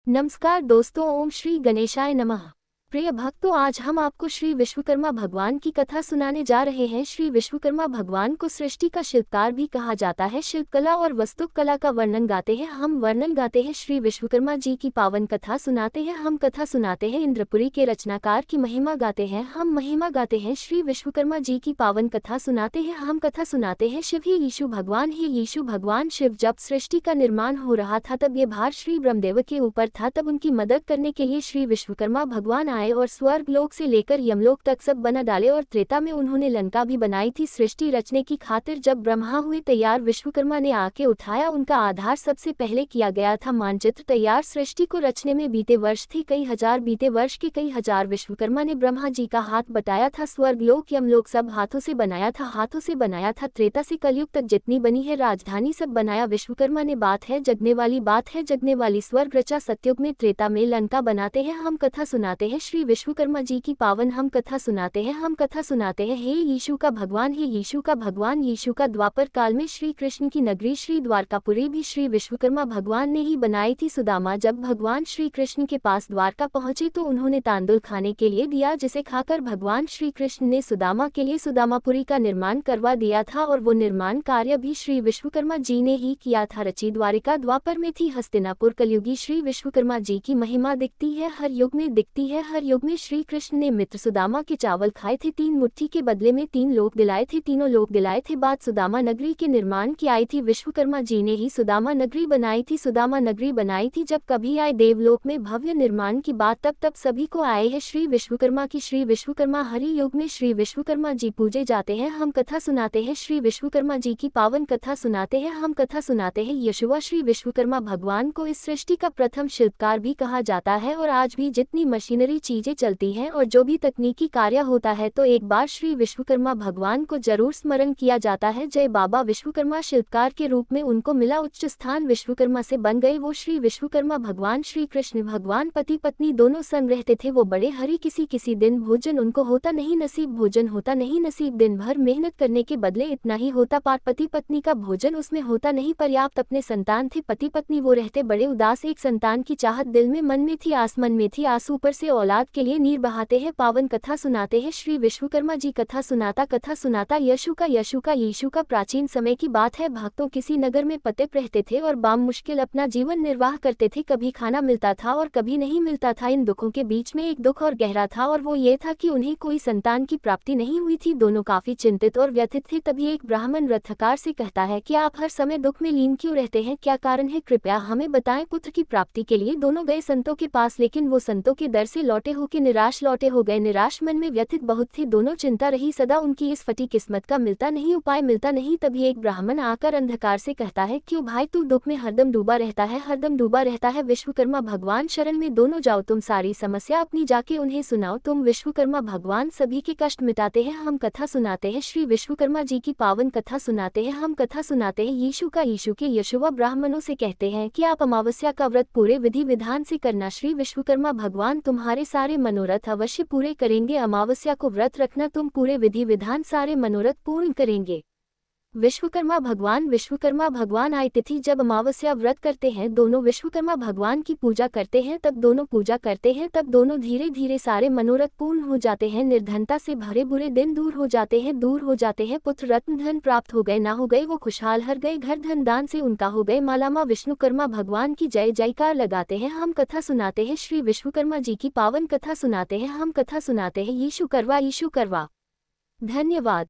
नमस्कार दोस्तों, ओम श्री गणेशाय नमः। प्रिय भक्तों, आज हम आपको श्री विश्वकर्मा भगवान की कथा सुनाने जा रहे हैं। श्री विश्वकर्मा भगवान को सृष्टि का शिल्पकार भी कहा जाता है। शिल्पकला और वास्तुकला का वर्णन गाते हैं हम वर्णन गाते हैं श्री विश्वकर्मा जी की पावन कथा सुनाते हैं हम कथा सुनाते हैं। इंद्रपुरी के रचनाकार की महिमा गाते हैं हम महिमा गाते हैं। श्री विश्वकर्मा जी की पावन कथा सुनाते हैं हम कथा सुनाते हैं। शिव ही यीशु भगवान ही यीशु भगवान शिव। जब सृष्टि का निर्माण हो रहा था तब ये भार श्री ब्रह्मदेव के ऊपर था। तब उनकी मदद करने के लिए श्री विश्वकर्मा भगवान आए और स्वर्ग लोक से लेकर यमलोक तक सब बना डाले। और त्रेता में उन्होंने लंका भी बनाई थी सृष्टि रचने की खातिर। जब ब्रह्मा हुए तैयार, विश्वकर्मा ने आके उठाया उनका आधार। सबसे पहले किया गया था मानचित्र तैयार। सृष्टि को रचने में बीते वर्ष थे कई हजार, बीते वर्ष के कई हजार। विश्वकर्मा ने ब्रह्मा जी का हाथ बटाया था। स्वर्ग लोक यमलोक सब हाथों से बनाया था, हाथों से बनाया था। त्रेता से कलयुग तक जितनी बनी है राजधानी सब बनाया विश्वकर्मा ने। बात है जगने वाली, बात है जगने वाली। स्वर्ग रचा सतयुग में, त्रेता में लंका बनाते हैं हम कथा सुनाते हैं। श्री विश्वकर्मा जी की पावन हम कथा सुनाते हैं हम कथा सुनाते हैं। हे यीशु का भगवान, हे यीशु का भगवान, यीशु का द्वापर काल में श्री कृष्ण की नगरी श्री द्वारकापुरी भी श्री विश्वकर्मा भगवान ने ही बनाई थी। सुदामा जब भगवान श्री कृष्ण के पास द्वारका पहुंचे तो उन्होंने तांदुल खाने के लिए दिया, जिसे खाकर भगवान श्री कृष्ण ने सुदामा के लिए सुदामापुरी का निर्माण करवा दिया था। और वो निर्माण कार्य भी श्री विश्वकर्मा जी ने ही किया था। रची द्वारिका द्वापर में थी हस्तिनापुर कलयुगी। श्री विश्वकर्मा जी की महिमा दिखती है हर युग में, दिखती है हर युग में। श्री कृष्ण ने मित्र सुदामा के चावल खाए थे, 3 मुट्ठी के बदले में 3 लोक दिलाए थे, तीनों लोक दिलाए थे। बात सुदामा नगरी के निर्माण की आई थी। विश्वकर्मा जी ने ही सुदामा नगरी बनाई थी, सुदामा नगरी बनाई थी। जब कभी आए देवलोक में भव्य निर्माण की बात तब सभी को आए है श्री विश्वकर्मा की। श्री विश्वकर्मा हरि युग में श्री विश्वकर्मा जी पूजे जाते हैं हम कथा सुनाते हैं। श्री विश्वकर्मा जी की पावन कथा सुनाते हैं हम कथा सुनाते हैं। यशुआ श्री विश्वकर्मा भगवान को इस सृष्टि का प्रथम शिल्पकार भी कहा जाता है। और आज भी जितनी मशीनरी चीजें चलती हैं और जो भी तकनीकी कार्य होता है तो एक बार श्री विश्वकर्मा भगवान को जरूर स्मरण किया जाता है। जय बाबा विश्वकर्मा शिल्पकार के रूप में उनको मिला उच्च स्थान, विश्वकर्मा से बन गए वो श्री विश्वकर्मा भगवान। श्री कृष्ण भगवान पति पत्नी दोनों संग रहते थे वो बड़े हरि। किसी दिन भोजन उनको होता नहीं नसीब, भोजन होता नहीं नसीब। दिन भर मेहनत करने के बदले इतना ही होता पार, पति पत्नी का भोजन उसमें होता नहीं पर्याप्त। अपने संतान थे पति पत्नी वो रहते बड़े उदास। एक संतान की चाहत दिल में मन में थी, आसमान में थी आंसू, ऊपर से औलाद के लिए नीर बहाते हैं। पावन कथा सुनाते हैं श्री विश्वकर्मा जी कथा सुनाता यशु का यीशु का। प्राचीन समय की बात है, भक्तों किसी नगर में पतित रहते थे और बाम मुश्किल अपना जीवन निर्वाह करते थे। कभी खाना मिलता था और कभी नहीं मिलता था। इन दुखों के बीच में एक दुख और गहरा था और वो ये था कि उन्हें कोई संतान की प्राप्ति नहीं हुई थी। दोनों काफी चिंतित और व्यथित थे। तभी एक ब्राह्मण रथकार से कहता है कि आप हर समय दुख में लीन क्यों रहते हैं, क्या कारण है, कृपया हमें बताएं। पुत्र की प्राप्ति के लिए दोनों गए संतों के पास, लेकिन वो संतों के दर से लौटे हो गए निराश, मन में व्यथित बहुत थे दोनों। चिंता रही सदा उनकी इस फटी किस्मत का मिलता नहीं उपाय, मिलता नहीं। तभी एक ब्राह्मण आकर अंधकार से कहता है, क्यों भाई तू दुख में हरदम डूबा रहता है, हरदम डूबा रहता है। विश्वकर्मा भगवान शरण में दोनों जाओ, तुम सारी समस्या अपनी जाके उन्हें सुनाओ। तुम विश्वकर्मा भगवान सभी के कष्ट मिटाते हैं हम कथा सुनाते हैं। श्री विश्वकर्मा जी की पावन कथा सुनाते हैं हम कथा सुनाते हैं। यीशु के यशुआ ब्राह्मणों से कहते हैं कि आप अमावस्या का व्रत पूरे विधि विधान से करना। श्री विश्वकर्मा भगवान तुम्हारे सारे मनोरथ अवश्य पूरे करेंगे। अमावस्या को व्रत रखना, तुम पूरे विधि विधान सारे मनोरथ पूर्ण करेंगे। विश्वकर्मा भगवान आए तिथि जब अमावस्या व्रत करते हैं दोनों, विश्वकर्मा भगवान की पूजा करते हैं तब दोनों पूजा करते हैं तब दोनों धीरे धीरे सारे मनोरथ पूर्ण हो जाते हैं। निर्धनता से भरे बुरे दिन दूर हो जाते हैं। पुत्र रत्न धन प्राप्त हो गए ना हो गए वो खुशहाल हर गए, घर धन दान से उनका हो गए मालामा। विष्णुकर्मा भगवान की जय जयकार लगाते हैं हम कथा सुनाते हैं। श्री विश्वकर्मा जी की पावन कथा सुनाते हैं हम कथा सुनाते हैं। यीशु करवा धन्यवाद।